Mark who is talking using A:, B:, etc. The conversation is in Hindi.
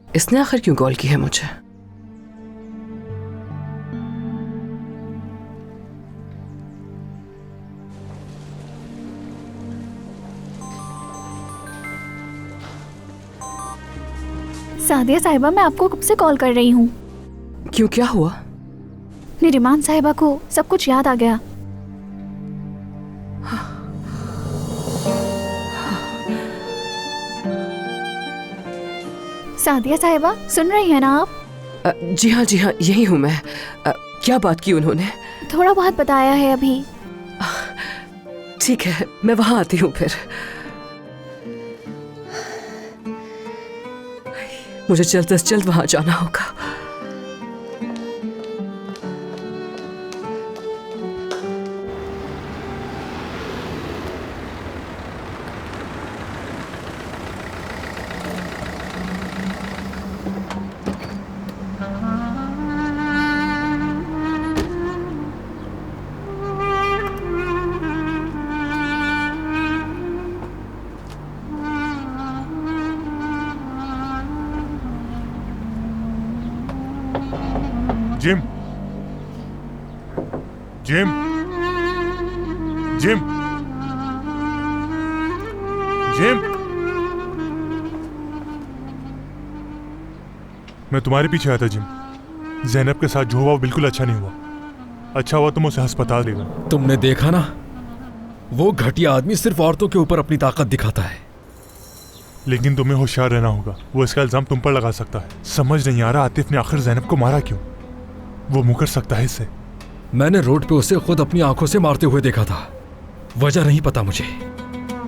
A: इसने आखिर क्यों कॉल की है मुझे?
B: सादिया साहिबा, मैं आपको कब से कॉल कर रही हूँ।
A: क्यों, क्या हुआ?
B: निरिमान साहिबा को सब कुछ याद आ गया। सादिया साहिबा, सुन रही हैं ना आप?
A: जी हाँ, यही हूँ मैं। क्या बात की उन्होंने?
B: थोड़ा बहुत बताया है अभी।
A: ठीक है, मैं वहां आती हूँ फिर। मुझे जल्द से जल्द वहां जाना होगा।
C: जिम, जिम, जिम, जिम, मैं तुम्हारे पीछे आया था जिम। ज़ैनब के साथ जो हुआ वो बिल्कुल अच्छा नहीं हुआ। अच्छा हुआ तुम उसे अस्पताल ले गए।
D: तुमने देखा ना, वो घटिया आदमी सिर्फ औरतों के ऊपर अपनी ताकत दिखाता है।
C: लेकिन तुम्हें होशियार रहना होगा, वो इसका इल्जाम तुम पर लगा सकता है। समझ नहीं आ रहा आतिफ ने आखिर ज़ैनब को मारा क्यों? वो मुकर सकता है इससे।
D: मैंने रोड पे उसे खुद अपनी आंखों से मारते हुए देखा था। वजह नहीं पता मुझे।